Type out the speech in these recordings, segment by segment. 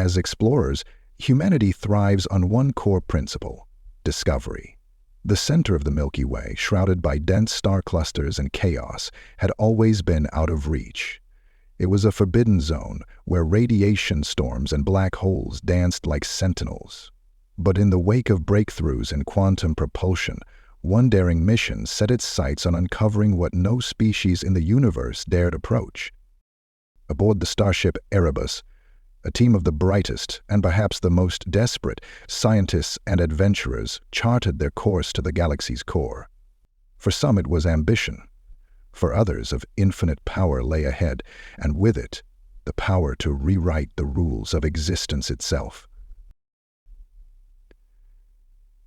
As explorers, humanity thrives on one core principle: discovery. The center of the Milky Way, shrouded by dense star clusters and chaos, had always been out of reach. It was a forbidden zone where radiation storms and black holes danced like sentinels. But in the wake of breakthroughs in quantum propulsion, one daring mission set its sights on uncovering what no species in the universe dared approach. Aboard the starship Erebus, a team of the brightest and perhaps the most desperate scientists and adventurers charted their course to the galaxy's core. For some it was ambition. For others, of infinite power lay ahead, and with it, the power to rewrite the rules of existence itself.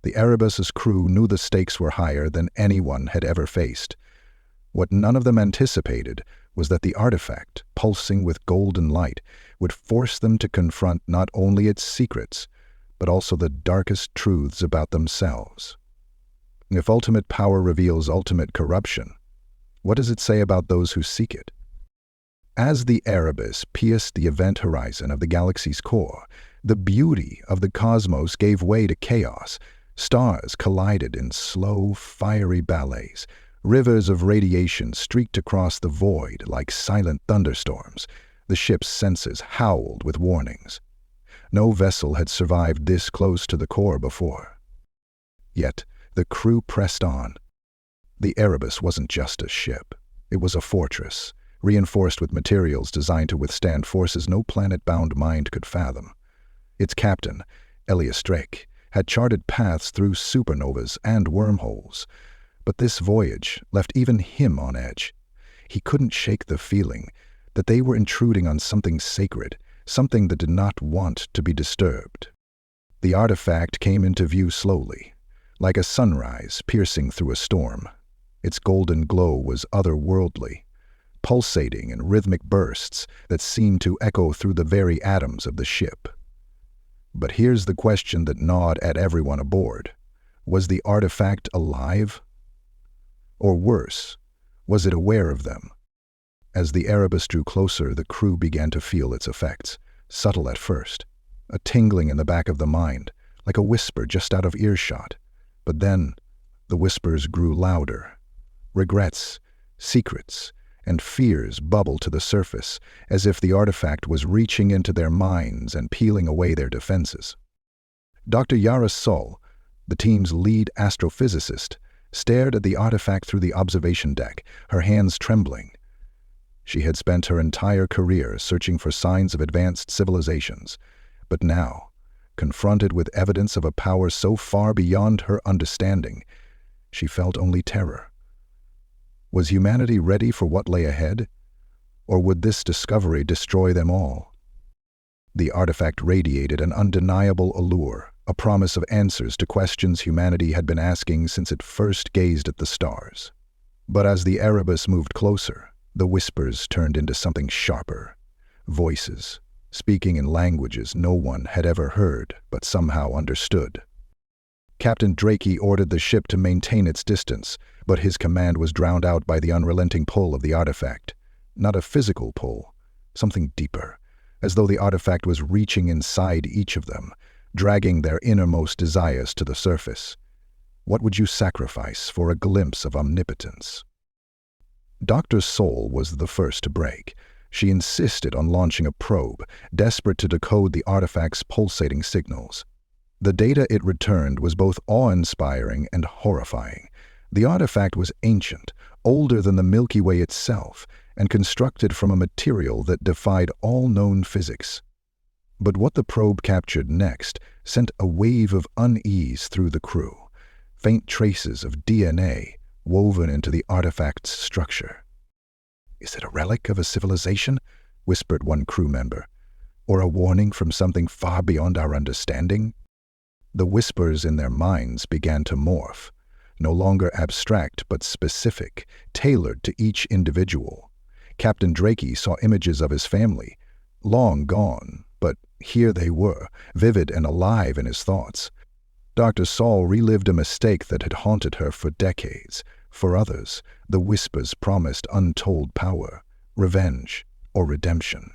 The Erebus's crew knew the stakes were higher than anyone had ever faced. What none of them anticipated was that the artifact, pulsing with golden light, would force them to confront not only its secrets, but also the darkest truths about themselves. If ultimate power reveals ultimate corruption, what does it say about those who seek it? As the Erebus pierced the event horizon of the galaxy's core, the beauty of the cosmos gave way to chaos. Stars collided in slow, fiery ballets. Rivers of radiation streaked across the void like silent thunderstorms. The ship's senses howled with warnings. No vessel had survived this close to the core before. Yet, the crew pressed on. The Erebus wasn't just a ship. It was a fortress, reinforced with materials designed to withstand forces no planet-bound mind could fathom. Its captain, Elias Drake, had charted paths through supernovas and wormholes. But this voyage left even him on edge. He couldn't shake the feeling that they were intruding on something sacred, something that did not want to be disturbed. The artifact came into view slowly, like a sunrise piercing through a storm. Its golden glow was otherworldly, pulsating in rhythmic bursts that seemed to echo through the very atoms of the ship. But here's the question that gnawed at everyone aboard. Was the artifact alive? Or worse, was it aware of them? As the Erebus drew closer, the crew began to feel its effects, subtle at first, a tingling in the back of the mind, like a whisper just out of earshot. But then, the whispers grew louder. Regrets, secrets, and fears bubbled to the surface, as if the artifact was reaching into their minds and peeling away their defenses. Dr. Yara Sol, the team's lead astrophysicist, stared at the artifact through the observation deck, her hands trembling. She had spent her entire career searching for signs of advanced civilizations, but now, confronted with evidence of a power so far beyond her understanding, she felt only terror. Was humanity ready for what lay ahead? Or would this discovery destroy them all? The artifact radiated an undeniable allure, a promise of answers to questions humanity had been asking since it first gazed at the stars. But as the Erebus moved closer, the whispers turned into something sharper. Voices, speaking in languages no one had ever heard but somehow understood. Captain Drake ordered the ship to maintain its distance, but his command was drowned out by the unrelenting pull of the artifact. Not a physical pull, something deeper, as though the artifact was reaching inside each of them, dragging their innermost desires to the surface. What would you sacrifice for a glimpse of omnipotence? Dr. Sol was the first to break. She insisted on launching a probe, desperate to decode the artifact's pulsating signals. The data it returned was both awe-inspiring and horrifying. The artifact was ancient, older than the Milky Way itself, and constructed from a material that defied all known physics. But what the probe captured next sent a wave of unease through the crew, faint traces of DNA woven into the artifact's structure. "Is it a relic of a civilization?" whispered one crew member. "Or a warning from something far beyond our understanding?" The whispers in their minds began to morph, no longer abstract but specific, tailored to each individual. Captain Drake saw images of his family, long gone, but here they were, vivid and alive in his thoughts. Dr. Sol relived a mistake that had haunted her for decades. For others, the whispers promised untold power, revenge, or redemption.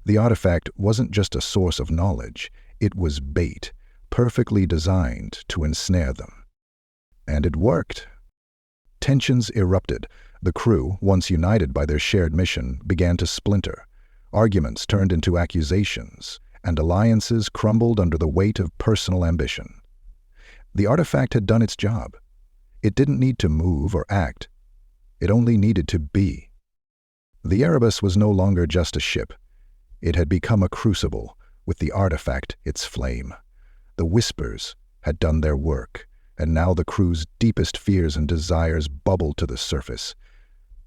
The artifact wasn't just a source of knowledge, it was bait, perfectly designed to ensnare them. And it worked. Tensions erupted. The crew, once united by their shared mission, began to splinter. Arguments turned into accusations, and alliances crumbled under the weight of personal ambition. The artifact had done its job. It didn't need to move or act. It only needed to be. The Erebus was no longer just a ship. It had become a crucible, with the artifact its flame. The Whispers had done their work, and now the crew's deepest fears and desires bubbled to the surface.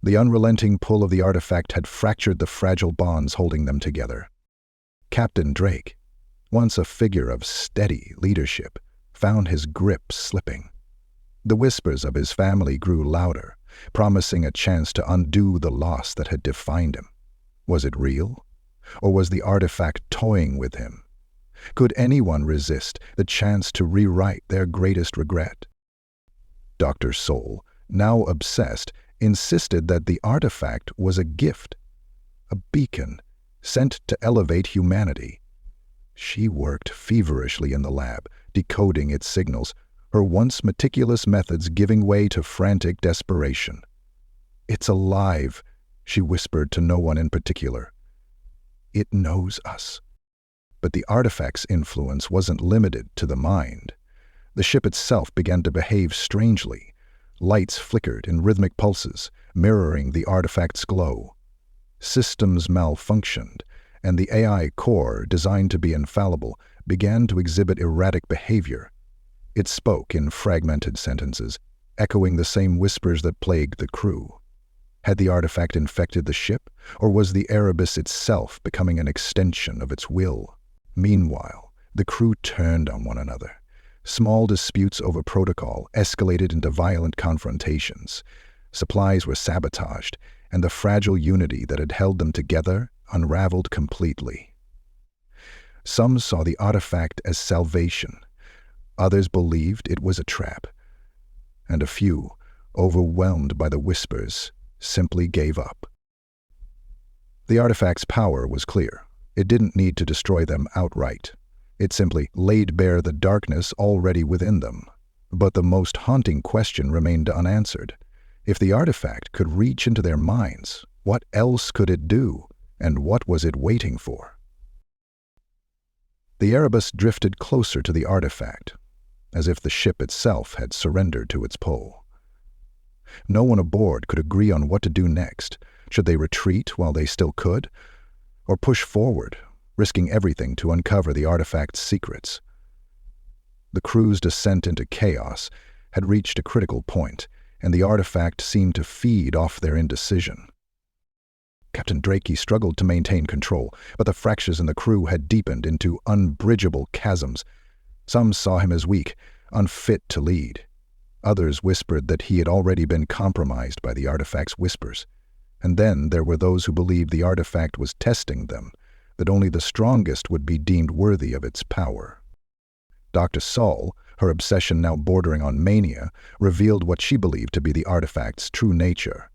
The unrelenting pull of the artifact had fractured the fragile bonds holding them together. Captain Drake, once a figure of steady leadership, found his grip slipping. The whispers of his family grew louder, promising a chance to undo the loss that had defined him. Was it real? Or was the artifact toying with him? Could anyone resist the chance to rewrite their greatest regret? Dr. Soul, now obsessed, insisted that the artifact was a gift, a beacon sent to elevate humanity. She worked feverishly in the lab, decoding its signals, her once meticulous methods giving way to frantic desperation. "It's alive," she whispered to no one in particular. "It knows us." But the artifact's influence wasn't limited to the mind. The ship itself began to behave strangely. Lights flickered in rhythmic pulses, mirroring the artifact's glow. Systems malfunctioned, and the AI core, designed to be infallible, began to exhibit erratic behavior. It spoke in fragmented sentences, echoing the same whispers that plagued the crew. Had the artifact infected the ship, or was the Erebus itself becoming an extension of its will? Meanwhile, the crew turned on one another. Small disputes over protocol escalated into violent confrontations. Supplies were sabotaged, and the fragile unity that had held them together unraveled completely. Some saw the artifact as salvation. Others believed it was a trap. And a few, overwhelmed by the whispers, simply gave up. The artifact's power was clear. It didn't need to destroy them outright. It simply laid bare the darkness already within them. But the most haunting question remained unanswered. If the artifact could reach into their minds, what else could it do, and what was it waiting for? The Erebus drifted closer to the artifact, as if the ship itself had surrendered to its pull. No one aboard could agree on what to do next. Should they retreat while they still could, or push forward, risking everything to uncover the artifact's secrets? The crew's descent into chaos had reached a critical point, and the artifact seemed to feed off their indecision. Captain Drake struggled to maintain control, but the fractures in the crew had deepened into unbridgeable chasms. Some saw him as weak, unfit to lead. Others whispered that he had already been compromised by the artifact's whispers. And then there were those who believed the artifact was testing them, that only the strongest would be deemed worthy of its power. Dr. Saul, her obsession now bordering on mania, revealed what she believed to be the artifact's true nature.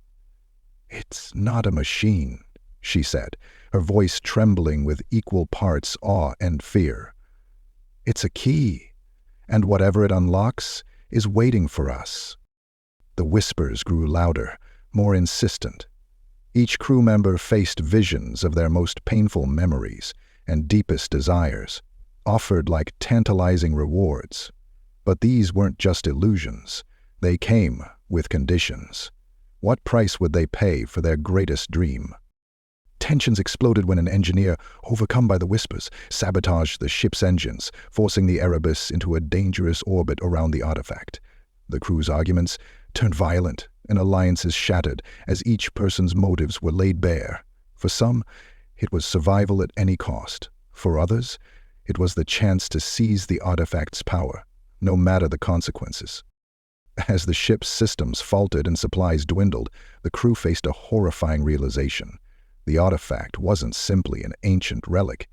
"It's not a machine," she said, her voice trembling with equal parts awe and fear. "It's a key, and whatever it unlocks is waiting for us." The whispers grew louder, more insistent. Each crew member faced visions of their most painful memories and deepest desires, offered like tantalizing rewards. But these weren't just illusions. They came with conditions. What price would they pay for their greatest dream? Tensions exploded when an engineer, overcome by the whispers, sabotaged the ship's engines, forcing the Erebus into a dangerous orbit around the artifact. The crew's arguments turned violent, and alliances shattered as each person's motives were laid bare. For some, it was survival at any cost. For others, it was the chance to seize the artifact's power, no matter the consequences. As the ship's systems faltered and supplies dwindled, the crew faced a horrifying realization. The artifact wasn't simply an ancient relic.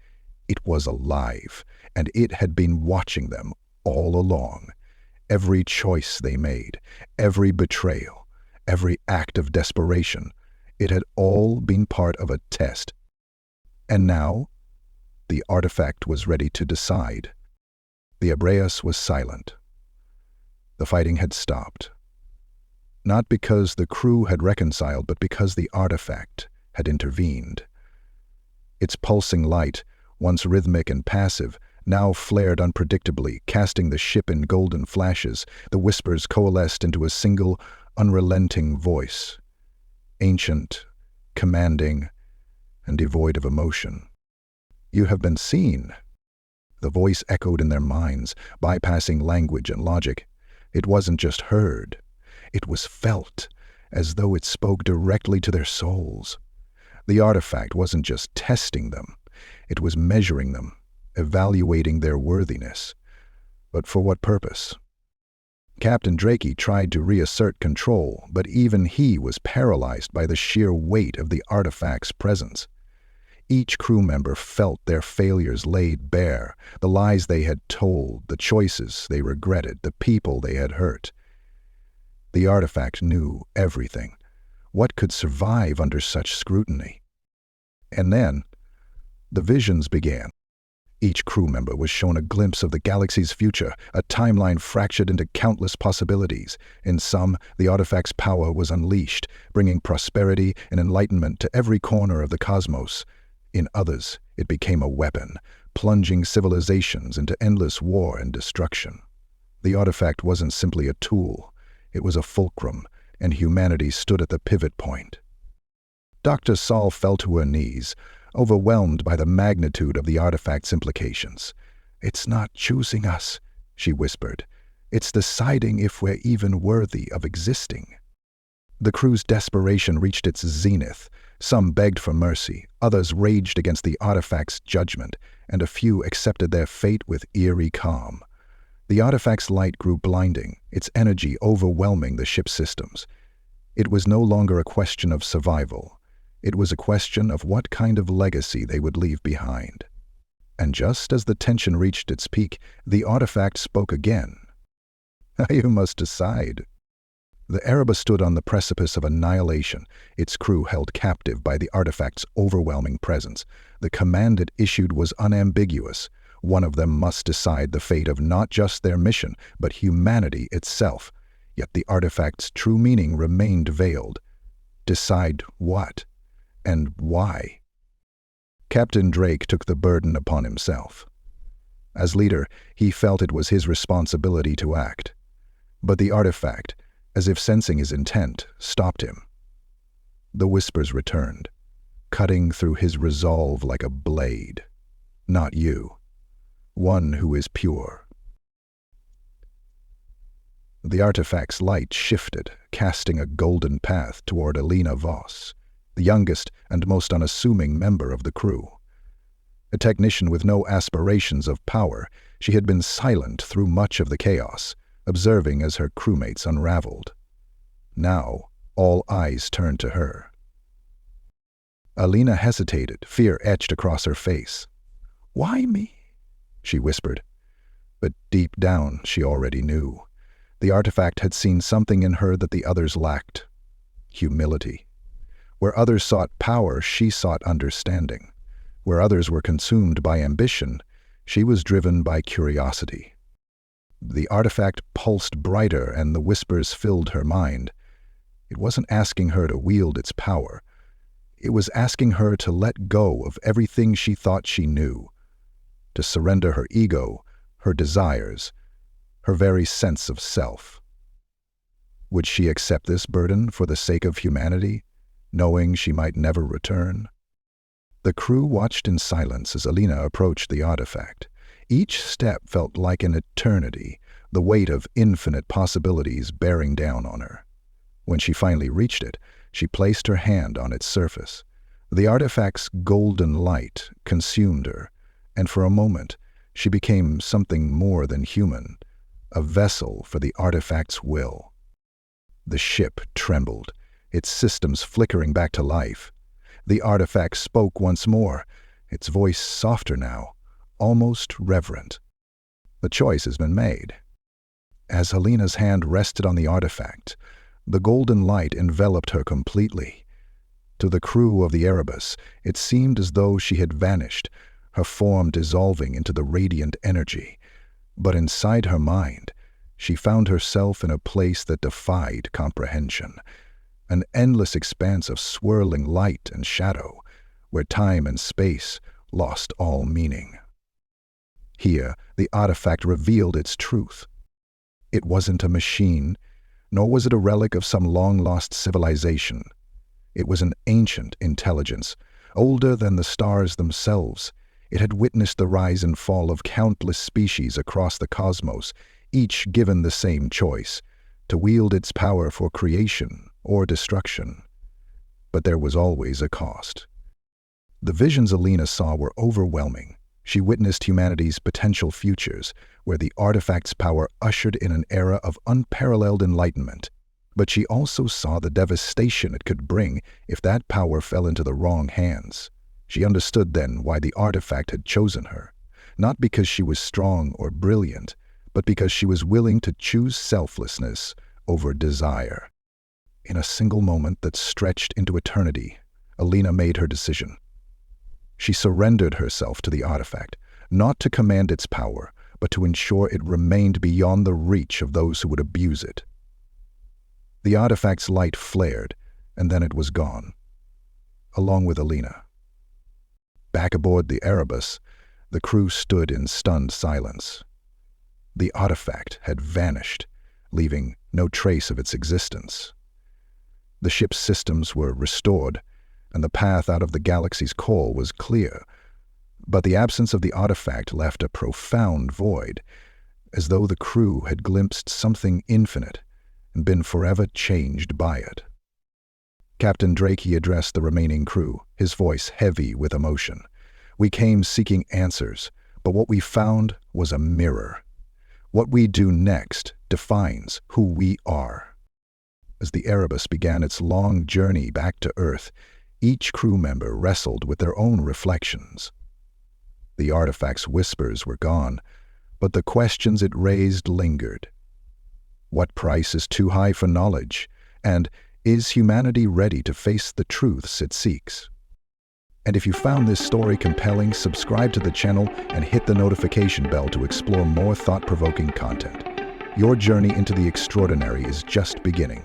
It was alive, and it had been watching them all along. Every choice they made, every betrayal, every act of desperation, it had all been part of a test. And now, the artifact was ready to decide. The Erebus was silent. The fighting had stopped. Not because the crew had reconciled, but because the artifact had intervened. Its pulsing light, once rhythmic and passive, now flared unpredictably, casting the ship in golden flashes. The whispers coalesced into a single, unrelenting voice. Ancient, commanding, and devoid of emotion. "You have been seen." The voice echoed in their minds, bypassing language and logic. It wasn't just heard. It was felt, as though it spoke directly to their souls. The artifact wasn't just testing them. It was measuring them, evaluating their worthiness. But for what purpose? Captain Drakey tried to reassert control, but even he was paralyzed by the sheer weight of the artifact's presence. Each crew member felt their failures laid bare, the lies they had told, the choices they regretted, the people they had hurt. The artifact knew everything. What could survive under such scrutiny? And then, the visions began. Each crew member was shown a glimpse of the galaxy's future, a timeline fractured into countless possibilities. In some, the artifact's power was unleashed, bringing prosperity and enlightenment to every corner of the cosmos. In others, it became a weapon, plunging civilizations into endless war and destruction. The artifact wasn't simply a tool. It was a fulcrum, and humanity stood at the pivot point. Dr. Saul fell to her knees, overwhelmed by the magnitude of the artifact's implications. "It's not choosing us," she whispered. "It's deciding if we're even worthy of existing." The crew's desperation reached its zenith. Some begged for mercy, others raged against the artifact's judgment, and a few accepted their fate with eerie calm. The artifact's light grew blinding, its energy overwhelming the ship's systems. It was no longer a question of survival. It was a question of what kind of legacy they would leave behind. And just as the tension reached its peak, the artifact spoke again. "You must decide." The Erebus stood on the precipice of annihilation, its crew held captive by the artifact's overwhelming presence. The command it issued was unambiguous. One of them must decide the fate of not just their mission, but humanity itself. Yet the artifact's true meaning remained veiled. Decide what? And why? Captain Drake took the burden upon himself. As leader, he felt it was his responsibility to act. But the artifact, as if sensing his intent, stopped him. The whispers returned, cutting through his resolve like a blade. "Not you. One who is pure." The artifact's light shifted, casting a golden path toward Alina Voss, the youngest and most unassuming member of the crew. A technician with no aspirations of power, she had been silent through much of the chaos, observing as her crewmates unraveled. Now, all eyes turned to her. Alina hesitated, fear etched across her face. "Why me?" she whispered. But deep down, she already knew. The artifact had seen something in her that the others lacked. Humility. Where others sought power, she sought understanding. Where others were consumed by ambition, she was driven by curiosity. The artifact pulsed brighter, and the whispers filled her mind. It wasn't asking her to wield its power. It was asking her to let go of everything she thought she knew, to surrender her ego, her desires, her very sense of self. Would she accept this burden for the sake of humanity, knowing she might never return? The crew watched in silence as Alina approached the artifact. Each step felt like an eternity, the weight of infinite possibilities bearing down on her. When she finally reached it, she placed her hand on its surface. The artifact's golden light consumed her, and for a moment she became something more than human, a vessel for the artifact's will. The ship trembled, its systems flickering back to life. The artifact spoke once more, its voice softer now, almost reverent. "The choice has been made." As Alina's hand rested on the artifact, the golden light enveloped her completely. To the crew of the Erebus, it seemed as though she had vanished, her form dissolving into the radiant energy. But inside her mind, she found herself in a place that defied comprehension, an endless expanse of swirling light and shadow, where time and space lost all meaning. Here, the artifact revealed its truth. It wasn't a machine, nor was it a relic of some long-lost civilization. It was an ancient intelligence, older than the stars themselves. It had witnessed the rise and fall of countless species across the cosmos, each given the same choice, to wield its power for creation or destruction. But there was always a cost. The visions Alina saw were overwhelming. She witnessed humanity's potential futures, where the artifact's power ushered in an era of unparalleled enlightenment. But she also saw the devastation it could bring if that power fell into the wrong hands. She understood then why the artifact had chosen her, not because she was strong or brilliant, but because she was willing to choose selflessness over desire. In a single moment that stretched into eternity, Alina made her decision. She surrendered herself to the artifact, not to command its power, but to ensure it remained beyond the reach of those who would abuse it. The artifact's light flared, and then it was gone, along with Alina. Back aboard the Erebus, the crew stood in stunned silence. The artifact had vanished, leaving no trace of its existence. The ship's systems were restored, and the path out of the galaxy's core was clear. But the absence of the artifact left a profound void, as though the crew had glimpsed something infinite and been forever changed by it. Captain Drakey addressed the remaining crew, his voice heavy with emotion. "We came seeking answers, but what we found was a mirror. What we do next defines who we are." As the Erebus began its long journey back to Earth, each crew member wrestled with their own reflections. The artifact's whispers were gone, but the questions it raised lingered. What price is too high for knowledge? And is humanity ready to face the truths it seeks? And if you found this story compelling, subscribe to the channel and hit the notification bell to explore more thought-provoking content. Your journey into the extraordinary is just beginning.